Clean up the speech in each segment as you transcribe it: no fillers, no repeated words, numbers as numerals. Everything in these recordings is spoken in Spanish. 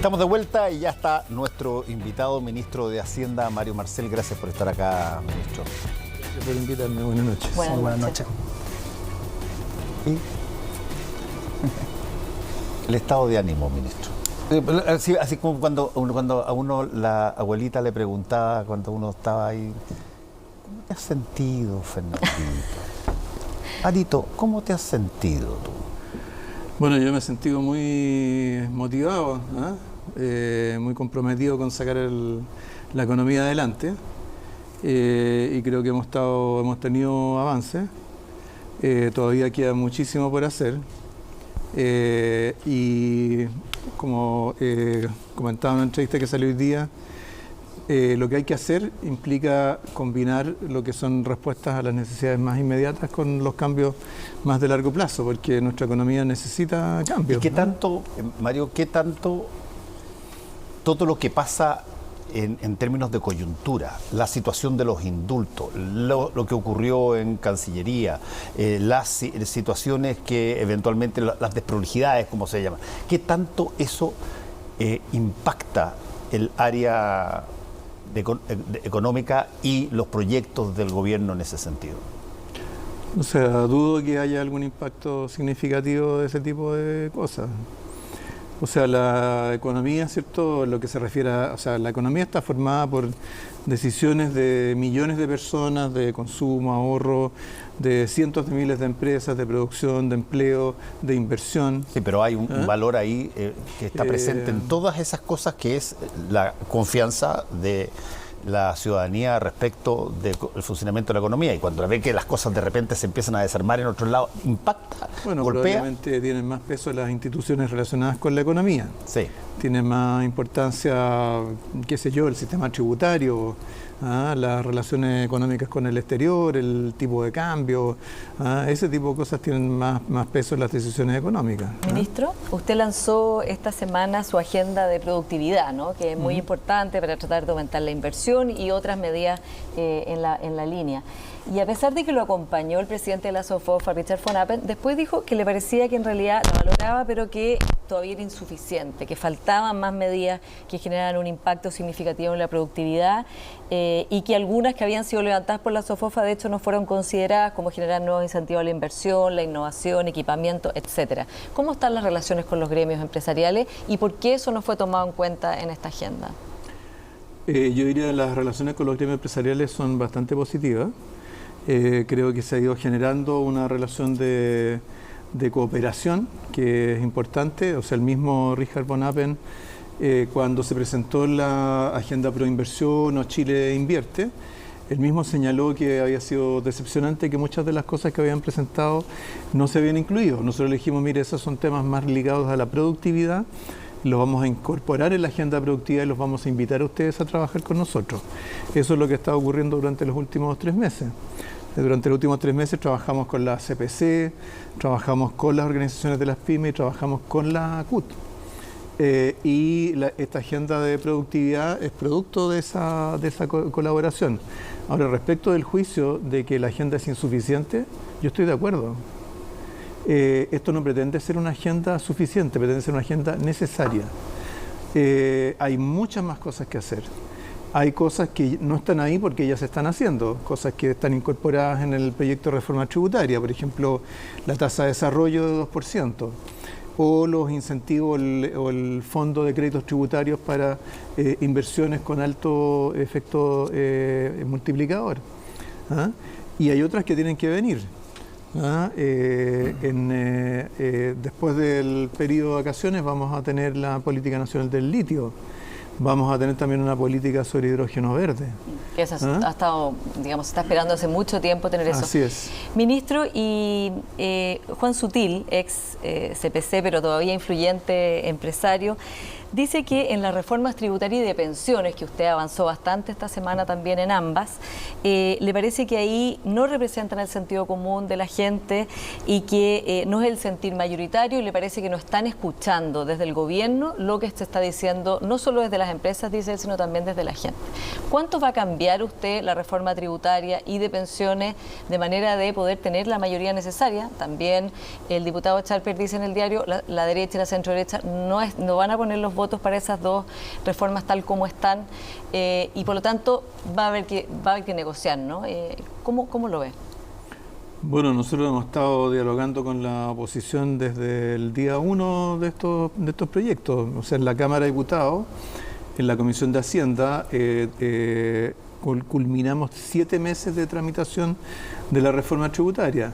Estamos de vuelta y ya está nuestro invitado, ministro de Hacienda, Mario Marcel. Gracias por estar acá, ministro. Gracias por invitarme. Buenas noches. Buenas noches. ¿Y? El estado de ánimo, ministro. Así como cuando a uno la abuelita le preguntaba, cuando uno estaba ahí, ¿cómo te has sentido, Fernandito? Arito, ¿cómo te has sentido tú? Bueno, yo me he sentido muy motivado, muy comprometido con sacar la economía adelante, y creo que hemos tenido avances. Todavía queda muchísimo por hacer, y como comentaba en una entrevista que salió hoy día, lo que hay que hacer implica combinar lo que son respuestas a las necesidades más inmediatas con los cambios más de largo plazo, porque nuestra economía necesita cambios. ¿Y qué tanto, Mario, qué tanto todo lo que pasa en términos de coyuntura, la situación de los indultos, lo que ocurrió en Cancillería, las situaciones que eventualmente, las desprolijidades, como se llama, qué tanto eso impacta el área económica y los proyectos del gobierno en ese sentido? O sea, dudo que haya algún impacto significativo de ese tipo de cosas. O sea, la economía, ¿cierto? Lo que se refiere a, o sea, la economía está formada por decisiones de millones de personas, de consumo, ahorro, de cientos de miles de empresas, de producción, de empleo, de inversión. Sí, pero hay un valor ahí que está presente en todas esas cosas, que es la confianza de la ciudadanía respecto del funcionamiento de la economía, y cuando ve que las cosas de repente se empiezan a desarmar en otros lados, impacta, bueno, golpea. Probablemente tienen más peso las instituciones relacionadas con la economía. Sí. Tiene más importancia, qué sé yo, el sistema tributario, las relaciones económicas con el exterior, el tipo de cambio, ese tipo de cosas tienen más peso en las decisiones económicas. Ministro, usted lanzó esta semana su agenda de productividad, ¿no? Que es muy importante para tratar de aumentar la inversión y otras medidas en la línea. Y a pesar de que lo acompañó el presidente de la SOFOFA, Richard von Appen, después dijo que le parecía que en realidad la valoraba, pero que todavía era insuficiente, que faltaban más medidas que generaran un impacto significativo en la productividad, y que algunas que habían sido levantadas por la SOFOFA de hecho no fueron consideradas, como generar nuevos incentivos a la inversión, la innovación, equipamiento, etcétera. ¿Cómo están las relaciones con los gremios empresariales y por qué eso no fue tomado en cuenta en esta agenda? Yo diría que las relaciones con los gremios empresariales son bastante positivas. Creo que se ha ido generando una relación de cooperación que es importante. O sea, el mismo Richard von Appen, cuando se presentó la agenda pro inversión o Chile invierte, él mismo señaló que había sido decepcionante que muchas de las cosas que habían presentado no se habían incluido. Nosotros le dijimos, mire, esos son temas más ligados a la productividad, los vamos a incorporar en la agenda productiva y los vamos a invitar a ustedes a trabajar con nosotros. Eso es lo que está ocurriendo durante los últimos 3 meses. Durante los últimos 3 meses trabajamos con la CPC, trabajamos con las organizaciones de las pymes y trabajamos con la CUT. Esta agenda de productividad es producto de esa colaboración. Ahora, respecto del juicio de que la agenda es insuficiente, yo estoy de acuerdo. Esto no pretende ser una agenda suficiente, pretende ser una agenda necesaria. Hay muchas más cosas que hacer. Hay cosas que no están ahí porque ya se están haciendo, cosas que están incorporadas en el proyecto de reforma tributaria, por ejemplo, la tasa de desarrollo de 2%, o los incentivos o el fondo de créditos tributarios para inversiones con alto efecto multiplicador. Y hay otras que tienen que venir. Después del periodo de vacaciones vamos a tener la Política Nacional del Litio. Vamos a tener también una política sobre hidrógeno verde. Eso ha estado, digamos, se está esperando hace mucho tiempo tener eso. Así es. Ministro, y Juan Sutil, ex CPC, pero todavía influyente empresario, dice que en las reformas tributarias y de pensiones, que usted avanzó bastante esta semana también en ambas, le parece que ahí no representan el sentido común de la gente y que no es el sentir mayoritario, y le parece que no están escuchando desde el gobierno lo que se está diciendo, no solo desde las empresas, dice él, sino también desde la gente. ¿Cuánto va a cambiar usted la reforma tributaria y de pensiones de manera de poder tener la mayoría necesaria? También el diputado Charper dice en el diario, la derecha y la centro derecha no van a poner los votos votos para esas dos reformas tal como están, y por lo tanto va a haber que negociar, ¿no? ¿Cómo lo ves? Bueno, nosotros hemos estado dialogando con la oposición desde el día 1 de estos proyectos. O sea, en la Cámara de Diputados, en la Comisión de Hacienda, culminamos 7 meses de tramitación de la reforma tributaria.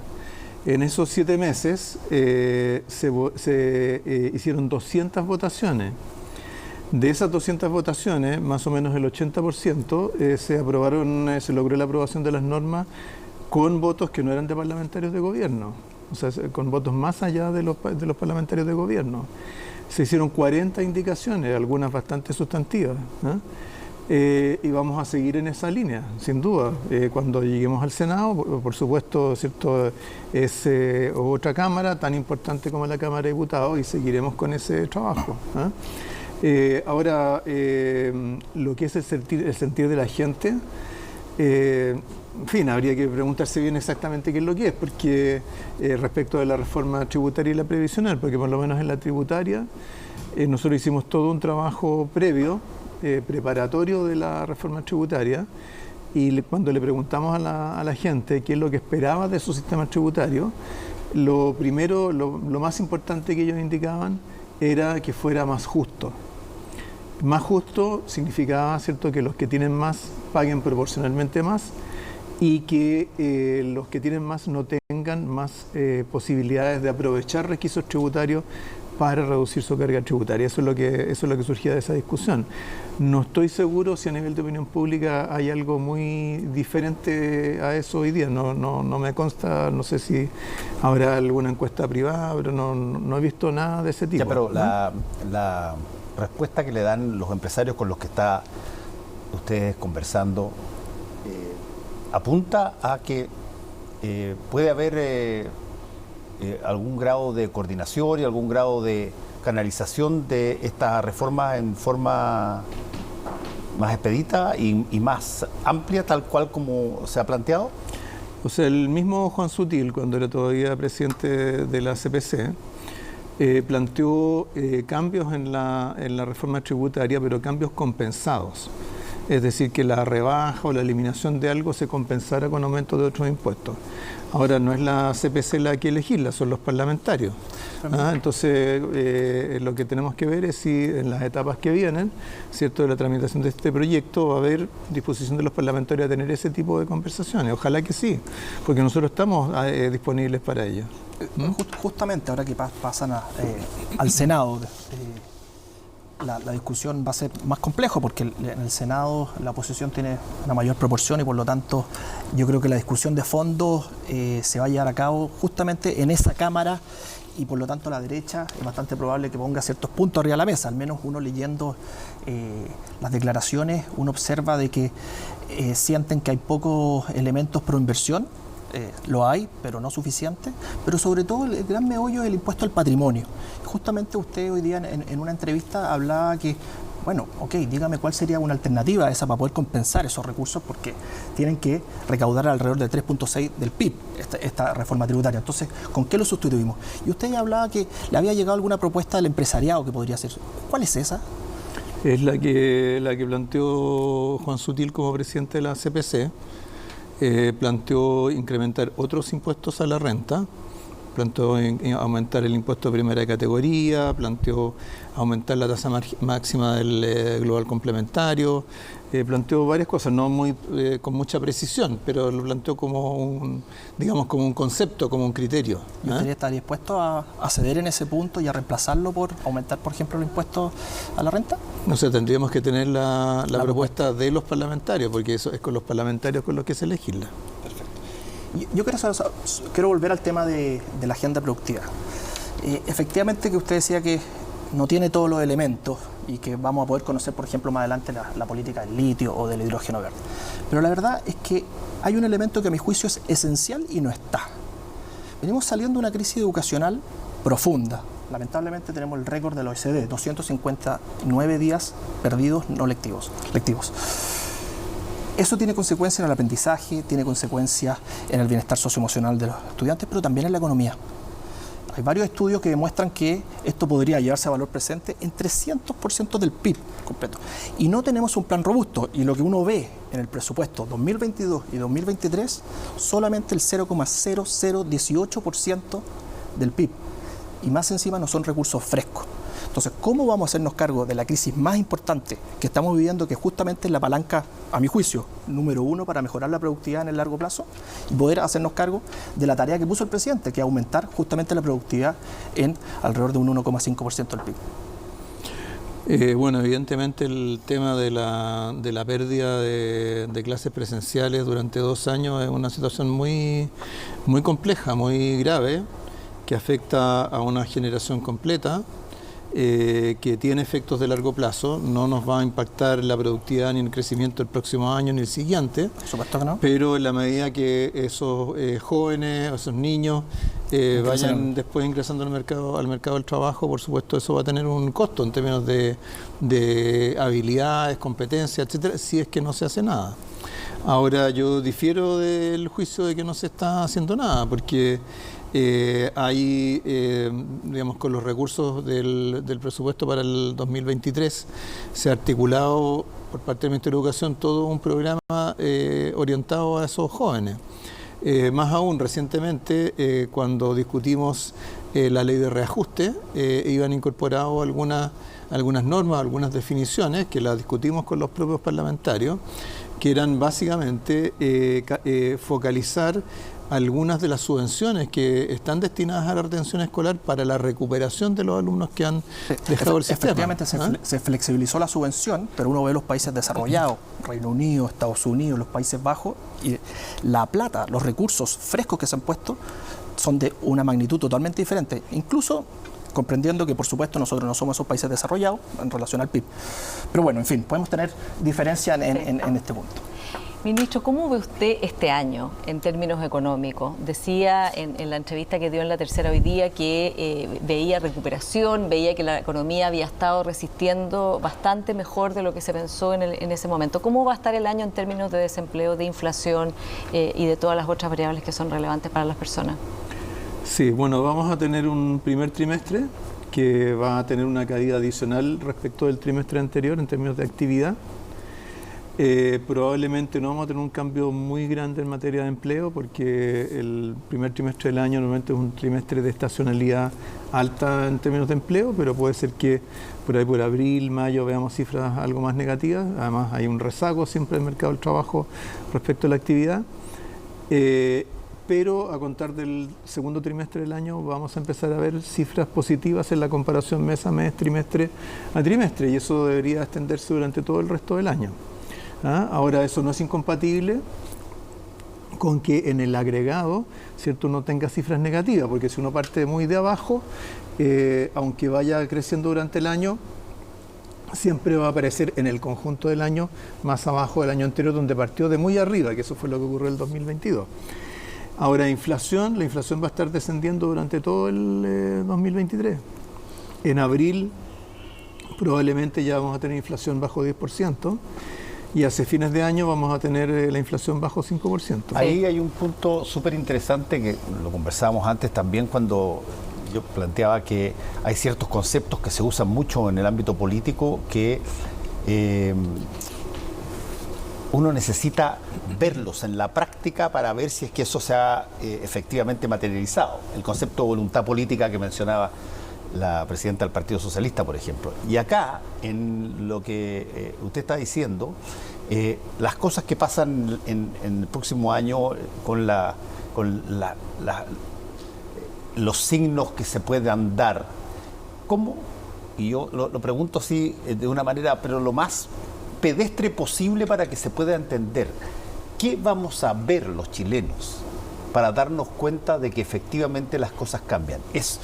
En esos 7 meses se hicieron 200 votaciones. De esas 200 votaciones, más o menos el 80% se logró la aprobación de las normas con votos que no eran de parlamentarios de gobierno, o sea, con votos más allá de los parlamentarios de gobierno. Se hicieron 40 indicaciones, algunas bastante sustantivas, ¿no? Y vamos a seguir en esa línea, sin duda. Cuando lleguemos al Senado, por supuesto, ¿cierto?, es otra Cámara tan importante como la Cámara de Diputados, y seguiremos con ese trabajo, ¿eh? Ahora, lo que es el sentir de la gente, en fin, habría que preguntarse bien exactamente qué es lo que es, porque respecto de la reforma tributaria y la previsional, porque por lo menos en la tributaria nosotros hicimos todo un trabajo previo, preparatorio de la reforma tributaria, y cuando le preguntamos a la gente qué es lo que esperaba de su sistema tributario, lo primero, lo más importante que ellos indicaban era que fuera más justo. Más justo significaba, ¿cierto?, que los que tienen más paguen proporcionalmente más, y que los que tienen más no tengan más posibilidades de aprovechar requisitos tributarios para reducir su carga tributaria. Eso es lo que surgía de esa discusión. No estoy seguro si a nivel de opinión pública hay algo muy diferente a eso hoy día. No me consta, no sé si habrá alguna encuesta privada, pero no he visto nada de ese tipo. Ya, pero ¿no? la respuesta que le dan los empresarios con los que está ustedes conversando apunta a que puede haber algún grado de coordinación y algún grado de canalización de esta reforma en forma más expedita y más amplia, tal cual como se ha planteado. O sea, el mismo Juan Sutil, cuando era todavía presidente de la CPC, planteó cambios en la reforma tributaria, pero cambios compensados. Es decir, que la rebaja o la eliminación de algo se compensara con aumento de otros impuestos. Ahora, no es la CPC la que legisla, son los parlamentarios. Entonces, lo que tenemos que ver es si en las etapas que vienen, ¿cierto?, de la tramitación de este proyecto, va a haber disposición de los parlamentarios a tener ese tipo de conversaciones. Ojalá que sí, porque nosotros estamos disponibles para ello. Justamente ahora que pasan al Senado, la discusión va a ser más complejo, porque en el Senado la oposición tiene una mayor proporción, y por lo tanto yo creo que la discusión de fondo se va a llevar a cabo justamente en esa Cámara, y por lo tanto la derecha es bastante probable que ponga ciertos puntos arriba de la mesa. Al menos uno leyendo las declaraciones, uno observa de que sienten que hay pocos elementos pro inversión. Lo hay, pero no suficiente. Pero sobre todo el gran meollo es el impuesto al patrimonio. Justamente usted hoy día en una entrevista hablaba que, bueno, ok, dígame cuál sería una alternativa a esa para poder compensar esos recursos, porque tienen que recaudar alrededor del 3.6 del PIB esta reforma tributaria. Entonces, ¿con qué lo sustituimos? Y usted ya hablaba que le había llegado alguna propuesta del empresariado que podría ser. ¿Cuál es esa? Es la que planteó Juan Sutil como presidente de la CPC. Planteó incrementar otros impuestos a la renta, planteó aumentar el impuesto de primera categoría, planteó aumentar la tasa máxima del global complementario, planteó varias cosas, no con mucha precisión, pero lo planteó como un concepto, como un criterio. ¿Y usted estaría dispuesto a ceder en ese punto y a reemplazarlo por aumentar, por ejemplo, el impuesto a la renta? No sé, tendríamos que tener la propuesta de los parlamentarios, porque eso es con los parlamentarios con los que se legisla. Perfecto. Yo quiero volver al tema de la agenda productiva. Efectivamente, que usted decía que no tiene todos los elementos y que vamos a poder conocer, por ejemplo, más adelante la política del litio o del hidrógeno verde. Pero la verdad es que hay un elemento que a mi juicio es esencial y no está. Venimos saliendo de una crisis educacional profunda. Lamentablemente tenemos el récord de la OECD, 259 días perdidos no lectivos. Eso tiene consecuencias en el aprendizaje, tiene consecuencias en el bienestar socioemocional de los estudiantes, pero también en la economía. Hay varios estudios que demuestran que esto podría llevarse a valor presente en 300% del PIB completo. Y no tenemos un plan robusto. Y lo que uno ve en el presupuesto 2022 y 2023, solamente el 0,0018% del PIB. Y más encima no son recursos frescos. Entonces, ¿cómo vamos a hacernos cargo de la crisis más importante que estamos viviendo, que justamente es la palanca, a mi juicio, número 1 para mejorar la productividad en el largo plazo y poder hacernos cargo de la tarea que puso el presidente, que es aumentar justamente la productividad en alrededor de un 1,5% del PIB? Bueno, evidentemente el tema de la pérdida de clases presenciales durante 2 años es una situación muy compleja, muy grave, que afecta a una generación completa. Que tiene efectos de largo plazo, no nos va a impactar la productividad ni el crecimiento el próximo año ni el siguiente, Por supuesto que no. pero en la medida que esos jóvenes, esos niños vayan después ingresando al mercado del trabajo, por supuesto eso va a tener un costo en términos de habilidades, competencias, etcétera, si es que no se hace nada. Ahora, yo difiero del juicio de que no se está haciendo nada, porque hay, digamos, con los recursos del presupuesto para el 2023, se ha articulado por parte del Ministerio de Educación todo un programa orientado a esos jóvenes. Más aún, recientemente, cuando discutimos la ley de reajuste, iban incorporados algunas normas, algunas definiciones que las discutimos con los propios parlamentarios, que eran básicamente focalizar algunas de las subvenciones que están destinadas a la retención escolar para la recuperación de los alumnos que han dejado el sistema. Efectivamente, se flexibilizó la subvención, pero uno ve los países desarrollados, Reino Unido, Estados Unidos, los Países Bajos, y la plata, los recursos frescos que se han puesto son de una magnitud totalmente diferente, incluso comprendiendo que, por supuesto, nosotros no somos esos países desarrollados en relación al PIB. Pero bueno, en fin, podemos tener diferencia en este punto. Ministro, ¿cómo ve usted este año en términos económicos? Decía en la entrevista que dio en La Tercera hoy día que veía recuperación, veía que la economía había estado resistiendo bastante mejor de lo que se pensó en ese momento. ¿Cómo va a estar el año en términos de desempleo, de inflación y de todas las otras variables que son relevantes para las personas? Sí, bueno, vamos a tener un primer trimestre que va a tener una caída adicional respecto del trimestre anterior en términos de actividad. Probablemente no vamos a tener un cambio muy grande en materia de empleo, porque el primer trimestre del año normalmente es un trimestre de estacionalidad alta en términos de empleo, pero puede ser que por ahí por abril, mayo veamos cifras algo más negativas. Además hay un rezago siempre del mercado del trabajo respecto a la actividad. Pero a contar del segundo trimestre del año vamos a empezar a ver cifras positivas en la comparación mes a mes, trimestre a trimestre, y eso debería extenderse durante todo el resto del año. Ahora, eso no es incompatible con que en el agregado, ¿cierto?, no tenga cifras negativas, porque si uno parte muy de abajo, aunque vaya creciendo durante el año, siempre va a aparecer en el conjunto del año más abajo del año anterior, donde partió de muy arriba, que eso fue lo que ocurrió en el 2022. Ahora, la inflación va a estar descendiendo durante todo el 2023. En abril probablemente ya vamos a tener inflación bajo 10%. Y hacia fines de año vamos a tener la inflación bajo 5%. Ahí hay un punto súper interesante que lo conversábamos antes también cuando yo planteaba que hay ciertos conceptos que se usan mucho en el ámbito político que uno necesita verlos en la práctica para ver si es que eso se ha efectivamente materializado. El concepto de voluntad política que mencionaba la presidenta del Partido Socialista, por ejemplo. Y acá, en lo que usted está diciendo, las cosas que pasan en el próximo año con los signos que se puedan dar, ¿cómo? Y yo lo pregunto así de una manera, pero lo más pedestre posible para que se pueda entender. ¿Qué vamos a ver los chilenos para darnos cuenta de que efectivamente las cosas cambian? ¿Es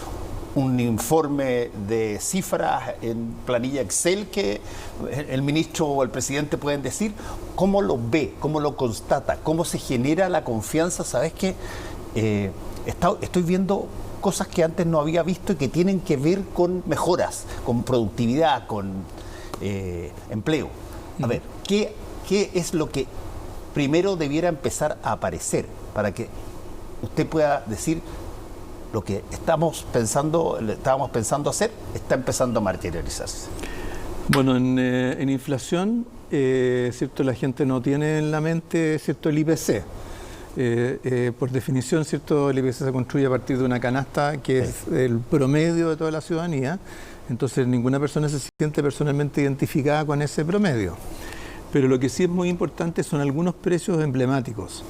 un informe de cifras en planilla Excel que el ministro o el presidente pueden decir? ¿Cómo lo ve? ¿Cómo lo constata? ¿Cómo se genera la confianza? ¿Sabes qué? Estoy viendo cosas que antes no había visto y que tienen que ver con mejoras, con productividad, con empleo. A ver, ¿qué es lo que primero debiera empezar a aparecer para que usted pueda decir lo que estábamos pensando hacer está empezando a materializarse? Bueno, en inflación, ¿cierto? La gente no tiene en la mente, ¿cierto?, el IPC. Por definición, ¿cierto?, el IPC se construye a partir de una canasta que es el promedio de toda la ciudadanía. Entonces, ninguna persona se siente personalmente identificada con ese promedio. Pero lo que sí es muy importante son algunos precios emblemáticos.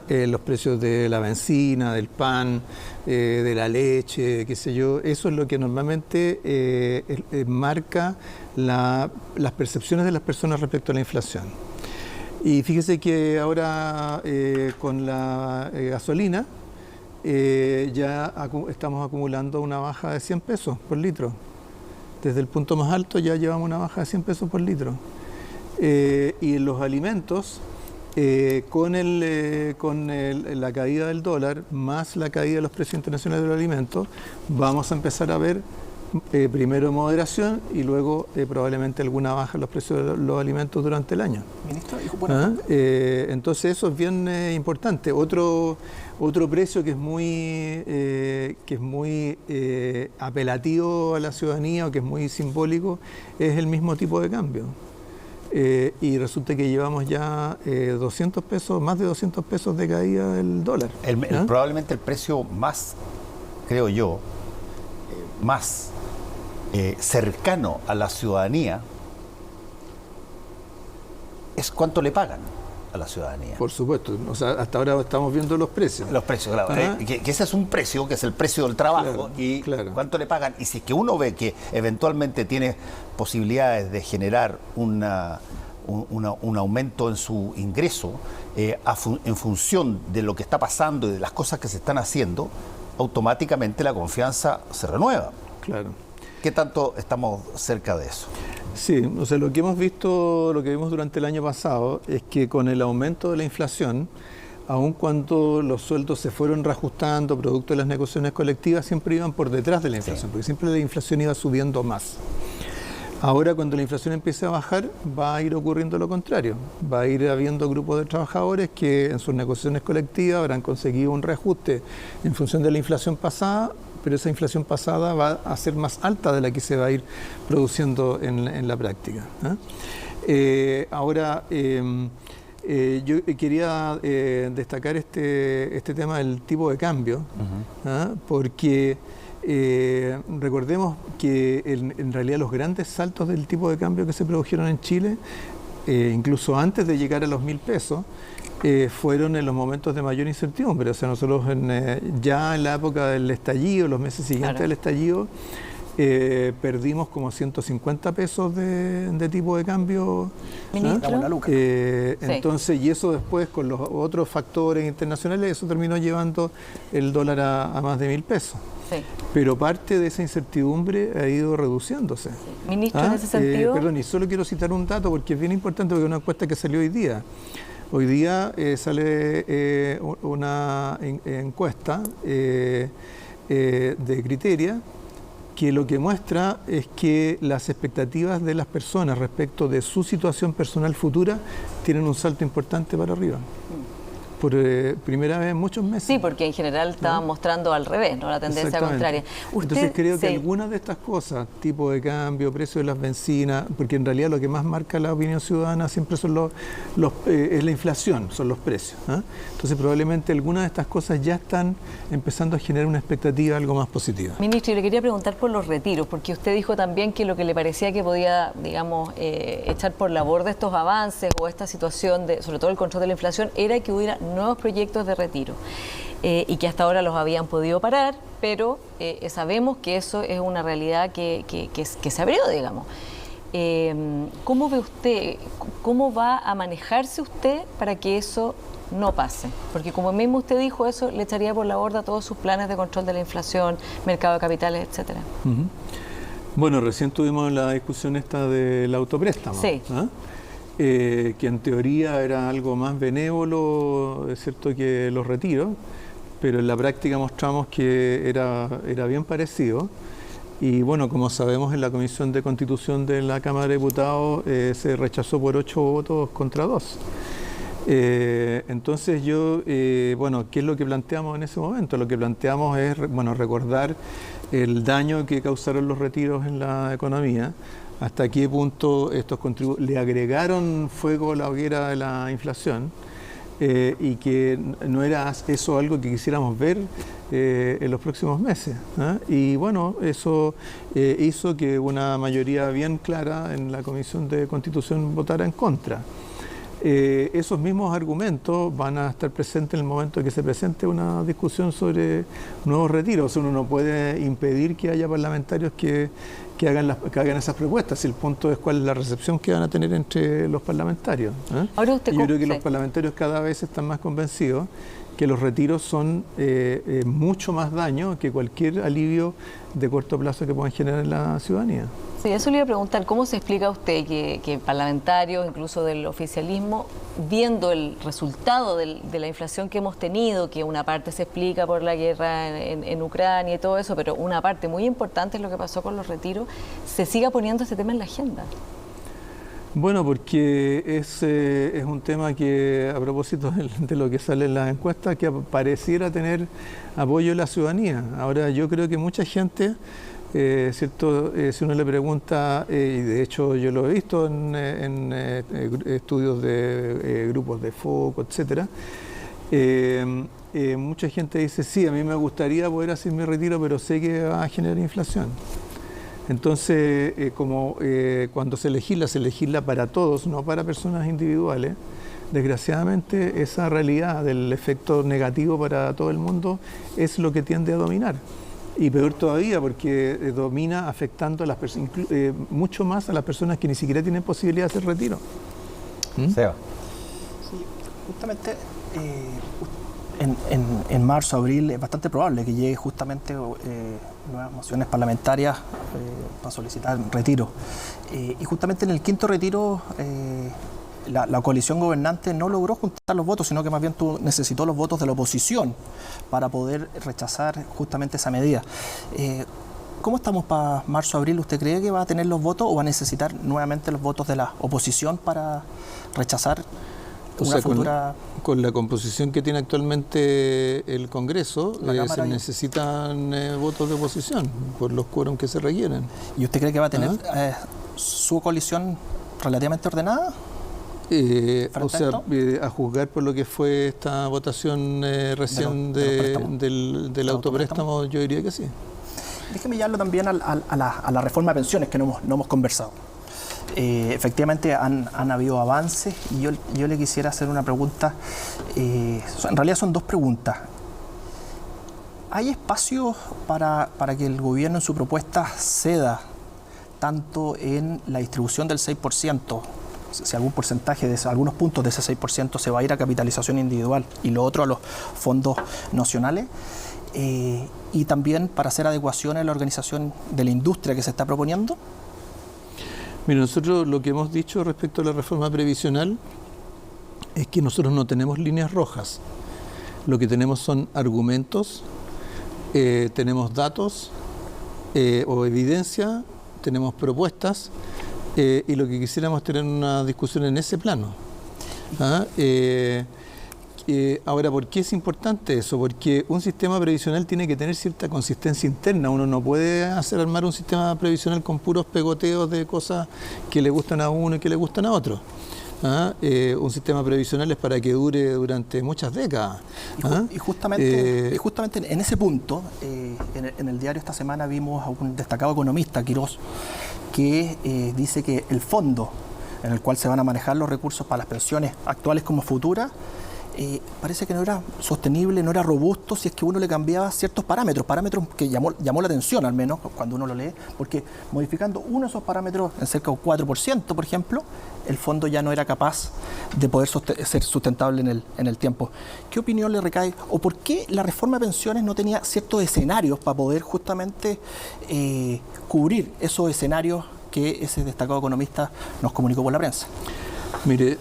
Los precios de la benzina, del pan, de la leche, qué sé yo. Eso es lo que normalmente marca las percepciones de las personas respecto a la inflación. Y fíjese que ahora con la gasolina ya estamos acumulando una baja de 100 pesos por litro. Desde el punto más alto ya llevamos una baja de 100 pesos por litro. Y en los alimentos, con la caída del dólar, más la caída de los precios internacionales de los alimentos, vamos a empezar a ver primero moderación y luego probablemente alguna baja en los precios de los alimentos durante el año. Ministro, entonces eso es bien importante. Otro precio que es muy apelativo a la ciudadanía o que es muy simbólico es el mismo tipo de cambio. Y resulta que llevamos ya 200 pesos, más de 200 pesos de caída del dólar. Probablemente el precio más, creo yo, más cercano a la ciudadanía es cuánto le pagan a la ciudadanía. Por supuesto, o sea, hasta ahora estamos viendo los precios. Los precios, claro. Que ese es un precio, que es el precio del trabajo, claro, cuánto le pagan. Y si es que uno ve que eventualmente tiene posibilidades de generar un aumento en su ingreso en función de lo que está pasando y de las cosas que se están haciendo, automáticamente la confianza se renueva. Claro. ¿Qué tanto estamos cerca de eso? Sí, o sea, lo que vimos durante el año pasado es que con el aumento de la inflación, aun cuando los sueldos se fueron reajustando producto de las negociaciones colectivas, siempre iban por detrás de la inflación, porque siempre la inflación iba subiendo más. Ahora, cuando la inflación empiece a bajar, va a ir ocurriendo lo contrario. Va a ir habiendo grupos de trabajadores que en sus negociaciones colectivas habrán conseguido un reajuste en función de la inflación pasada, pero esa inflación pasada va a ser más alta de la que se va a ir produciendo en la práctica. Ahora, yo quería destacar este tema del tipo de cambio, porque recordemos que en realidad los grandes saltos del tipo de cambio que se produjeron en Chile, incluso antes de llegar a los 1.000 pesos, fueron en los momentos de mayor incertidumbre. O sea, nosotros ya en la época del estallido, los meses siguientes del estallido, perdimos como 150 pesos de tipo de cambio. Entonces, y eso después con los otros factores internacionales, eso terminó llevando el dólar a más de 1.000 pesos. Sí. Pero parte de esa incertidumbre ha ido reduciéndose. Sí. Ministro, en ese sentido... Perdón, y solo quiero citar un dato porque es bien importante, porque es una encuesta que salió hoy día. Hoy día sale una encuesta de Criteria que lo que muestra es que las expectativas de las personas respecto de su situación personal futura tienen un salto importante para arriba. Por primera vez en muchos meses. Sí, porque en general estaban mostrando al revés, ¿no? La tendencia contraria. Entonces creo que algunas de estas cosas, tipo de cambio, precio de las bencinas, porque en realidad lo que más marca la opinión ciudadana siempre son es la inflación, son los precios. Entonces probablemente algunas de estas cosas ya están empezando a generar una expectativa algo más positiva. Ministro, y le quería preguntar por los retiros, porque usted dijo también que lo que le parecía que podía, digamos, echar por la borda estos avances o esta situación, sobre todo el control de la inflación, era que hubiera nuevos proyectos de retiro y que hasta ahora los habían podido parar, pero sabemos que eso es una realidad que se abrió, digamos. ¿Cómo ve usted, cómo va a manejarse usted para que eso no pase? Porque como mismo usted dijo, eso le echaría por la borda todos sus planes de control de la inflación, mercado de capitales, etcétera. Bueno, recién tuvimos la discusión esta del autopréstamo. Sí. Que en teoría era algo más benévolo, es cierto, que los retiros, pero en la práctica mostramos que era bien parecido. Y bueno, como sabemos, en la Comisión de Constitución de la Cámara de Diputados se rechazó por 8 votos contra 2. Entonces bueno, ¿qué es lo que planteamos en ese momento? Lo que planteamos es, bueno, recordar el daño que causaron los retiros en la economía, hasta qué punto estos le agregaron fuego a la hoguera de la inflación, y que no era eso algo que quisiéramos ver en los próximos meses, ¿eh? Y bueno, eso hizo que una mayoría bien clara en la Comisión de Constitución votara en contra. Esos mismos argumentos van a estar presentes en el momento en que se presente una discusión sobre nuevos retiros. Uno no puede impedir que haya parlamentarios que hagan esas propuestas. El punto es cuál es la recepción que van a tener entre los parlamentarios, ¿eh? Ahora yo creo que los parlamentarios cada vez están más convencidos que los retiros son mucho más daño que cualquier alivio de corto plazo que puedan generar en la ciudadanía. Sí, eso le iba a preguntar, ¿cómo se explica usted que parlamentarios, incluso del oficialismo, viendo el resultado de la inflación que hemos tenido, que una parte se explica por la guerra en Ucrania y todo eso, pero una parte muy importante es lo que pasó con los retiros, se siga poniendo este tema en la agenda? Bueno, porque es un tema que, a propósito de lo que sale en las encuestas, que pareciera tener apoyo de la ciudadanía. Ahora, yo creo que mucha gente, ¿cierto? Si uno le pregunta, y de hecho yo lo he visto en estudios de grupos de foco, etcétera, mucha gente dice, sí, a mí me gustaría poder hacer mi retiro, pero sé que va a generar inflación. Entonces, cuando se legisla para todos, no para personas individuales. Desgraciadamente, esa realidad del efecto negativo para todo el mundo es lo que tiende a dominar. Y peor todavía, porque domina afectando a las mucho más a las personas que ni siquiera tienen posibilidad de hacer retiro. Seba. Sí, justamente en marzo, abril, es bastante probable que llegue justamente nuevas mociones parlamentarias para solicitar retiro. Y justamente en el quinto retiro, la coalición gobernante no logró juntar los votos, sino que más bien necesitó los votos de la oposición para poder rechazar justamente esa medida. ¿Cómo estamos para marzo-abril? ¿Usted cree que va a tener los votos o va a necesitar nuevamente los votos de la oposición para rechazar una futura... Con la composición que tiene actualmente el Congreso, se necesitan votos de oposición por los quórum que se requieren. ¿Y usted cree que va a tener su coalición relativamente ordenada? A juzgar por lo que fue esta votación recién del autopréstamo, yo diría que sí. Déjeme llevarlo también a la reforma de pensiones que no hemos conversado. Efectivamente han habido avances y yo le quisiera hacer una pregunta, en realidad son dos preguntas. ¿Hay espacio para que el gobierno en su propuesta ceda tanto en la distribución del 6%, si algún porcentaje de algunos puntos de ese 6% se va a ir a capitalización individual y lo otro a los fondos nacionales? Y también para hacer adecuaciones a la organización de la industria que se está proponiendo. Mira, nosotros lo que hemos dicho respecto a la reforma previsional es que nosotros no tenemos líneas rojas. Lo que tenemos son argumentos, tenemos datos o evidencia, tenemos propuestas y lo que quisiéramos tener una discusión en ese plano. Ahora, ¿por qué es importante eso? Porque un sistema previsional tiene que tener cierta consistencia interna. Uno no puede armar un sistema previsional con puros pegoteos de cosas que le gustan a uno y que le gustan a otro. Un sistema previsional es para que dure durante muchas décadas. Y justamente en ese punto, en el diario esta semana vimos a un destacado economista, Quirós, que dice que el fondo en el cual se van a manejar los recursos para las pensiones actuales como futuras, parece que no era sostenible, no era robusto si es que uno le cambiaba ciertos parámetros que llamó la atención al menos cuando uno lo lee, porque modificando uno de esos parámetros en cerca de un 4%, por ejemplo, el fondo ya no era capaz de poder ser sustentable en el tiempo. ¿Qué opinión le recae? ¿O por qué la reforma de pensiones no tenía ciertos escenarios para poder justamente cubrir esos escenarios que ese destacado economista nos comunicó por la prensa? Mire,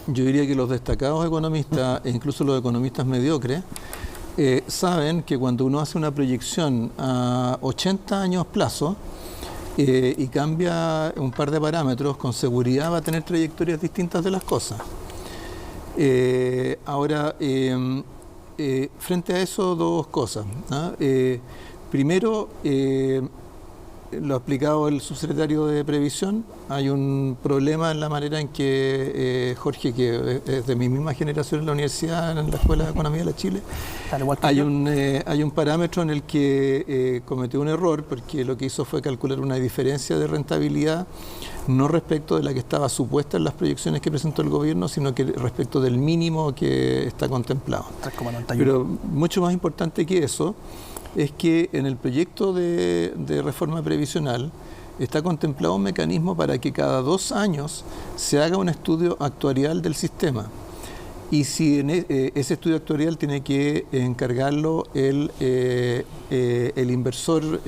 yo diría que los destacados economistas, e incluso los economistas mediocres, saben que cuando uno hace una proyección a 80 años plazo y cambia un par de parámetros, con seguridad va a tener trayectorias distintas de las cosas. Ahora, frente a eso, dos cosas, ¿no? Primero, lo ha explicado el subsecretario de Previsión, hay un problema en la manera en que Jorge, que es de mi misma generación en la universidad, en la Escuela de Economía de la Chile, hay un parámetro en el que cometió un error, porque lo que hizo fue calcular una diferencia de rentabilidad, no respecto de la que estaba supuesta en las proyecciones que presentó el gobierno, sino que respecto del mínimo que está contemplado. 3,91. Pero mucho más importante que eso, es que en el proyecto de reforma previsional está contemplado un mecanismo para que cada 2 años se haga un estudio actuarial del sistema. Y si ese estudio actuarial tiene que encargarlo el inversor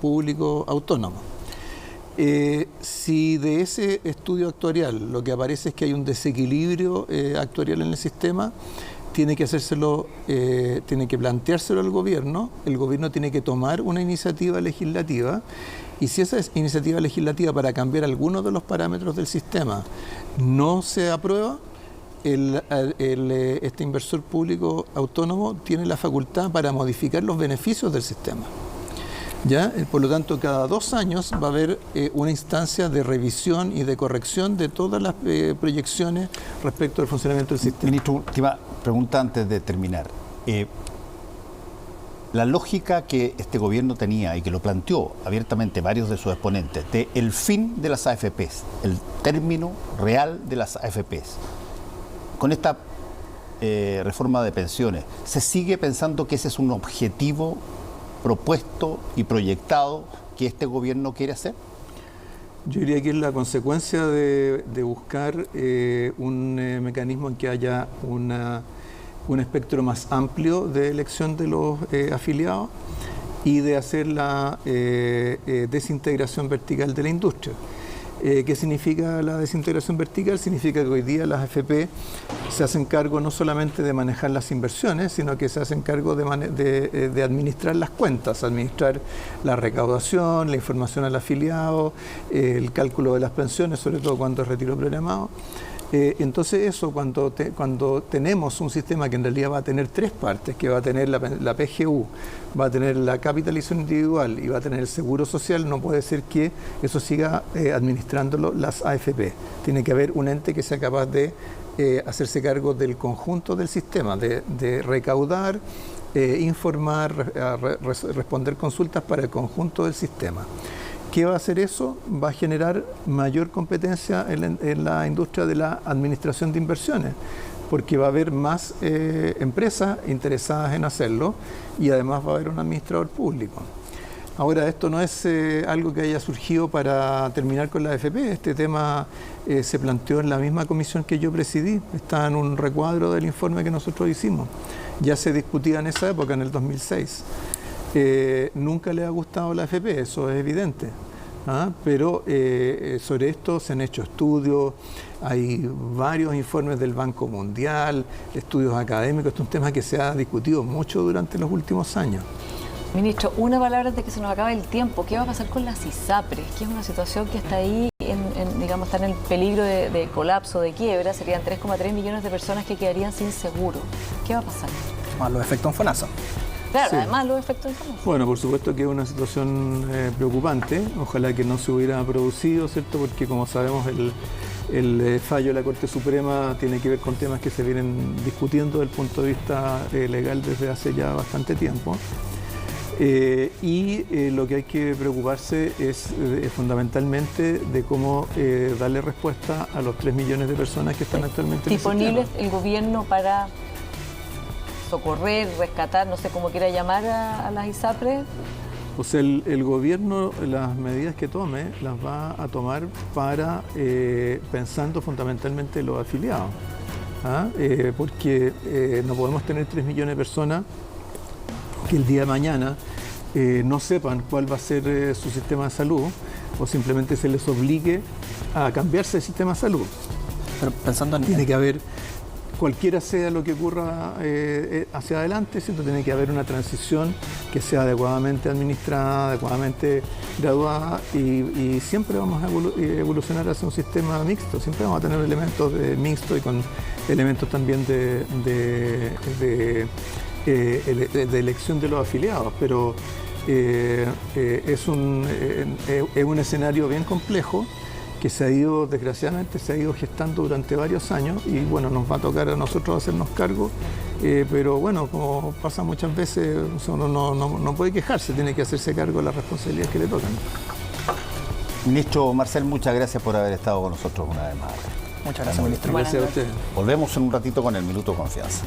público autónomo. Si de ese estudio actuarial lo que aparece es que hay un desequilibrio actuarial en el sistema, tiene que planteárselo al gobierno, el gobierno tiene que tomar una iniciativa legislativa, y si esa iniciativa legislativa para cambiar algunos de los parámetros del sistema no se aprueba, este inversor público autónomo tiene la facultad para modificar los beneficios del sistema. ¿Ya? Por lo tanto, cada 2 años va a haber una instancia de revisión y de corrección de todas las proyecciones respecto al funcionamiento del sistema. Ministro, última pregunta antes de terminar. La lógica que este gobierno tenía y que lo planteó abiertamente varios de sus exponentes, de el fin de las AFPs, el término real de las AFPs, con esta reforma de pensiones, ¿se sigue pensando que ese es un objetivo propuesto y proyectado que este gobierno quiere hacer? Yo diría que es la consecuencia de buscar un mecanismo en que haya un espectro más amplio de elección de los afiliados y de hacer la desintegración vertical de la industria. ¿Qué significa la desintegración vertical? Significa que hoy día las AFP se hacen cargo no solamente de manejar las inversiones, sino que se hacen cargo de administrar las cuentas, administrar la recaudación, la información al afiliado, el cálculo de las pensiones, sobre todo cuando es retiro programado. Entonces eso, cuando tenemos un sistema que en realidad va a tener 3 partes, que va a tener la PGU, va a tener la capitalización individual y va a tener el seguro social, no puede ser que eso siga administrándolo las AFP. Tiene que haber un ente que sea capaz de hacerse cargo del conjunto del sistema, de recaudar, informar, responder consultas para el conjunto del sistema. ¿Qué va a hacer eso? Va a generar mayor competencia en la industria de la administración de inversiones, porque va a haber más empresas interesadas en hacerlo y además va a haber un administrador público. Ahora, esto no es algo que haya surgido para terminar con la AFP. Este tema se planteó en la misma comisión que yo presidí. Está en un recuadro del informe que nosotros hicimos. Ya se discutía en esa época, en el 2006. Nunca le ha gustado la AFP, eso es evidente. Pero sobre esto se han hecho estudios, hay varios informes del Banco Mundial, estudios académicos. Este es un tema que se ha discutido mucho durante los últimos años. Ministro, una palabra antes de que se nos acabe el tiempo. ¿Qué va a pasar con las ISAPRES? Que es una situación que está ahí, digamos, está en el peligro de colapso, de quiebra. Serían 3,3 millones de personas que quedarían sin seguro. ¿Qué va a pasar? Más los efectos en FONASA. Claro, Sí. además los efectos en FONASA. Bueno, por supuesto que es una situación preocupante. Ojalá que no se hubiera producido, ¿cierto? Porque como sabemos el fallo de la Corte Suprema tiene que ver con temas que se vienen discutiendo desde el punto de vista legal desde hace ya bastante tiempo. Lo que hay que preocuparse es fundamentalmente de cómo darle respuesta a los 3 millones de personas que están actualmente en el ¿Disponibles sistema. el gobierno para socorrer, rescatar, no sé cómo quiera llamar a las ISAPRES? O sea, el gobierno, las medidas que tome, las va a tomar para pensando fundamentalmente en los afiliados. Porque no podemos tener 3 millones de personas que el día de mañana no sepan cuál va a ser su sistema de salud o simplemente se les obligue a cambiarse de sistema de salud. Pero pensando en... Tiene que haber cualquiera sea lo que ocurra hacia adelante, ¿cierto? Tiene que haber una transición que sea adecuadamente administrada, adecuadamente graduada y siempre vamos a evolucionar hacia un sistema mixto, siempre vamos a tener elementos de mixto y con elementos también de elección de los afiliados, pero es un escenario bien complejo que desgraciadamente se ha ido gestando durante varios años y bueno, nos va a tocar a nosotros hacernos cargo, pero bueno, como pasa muchas veces, uno no puede quejarse, tiene que hacerse cargo de las responsabilidades que le tocan. Ministro Marcel, muchas gracias por haber estado con nosotros una vez más. Muchas gracias, ministro. Gracias a ustedes. Volvemos en un ratito con el Minuto de Confianza.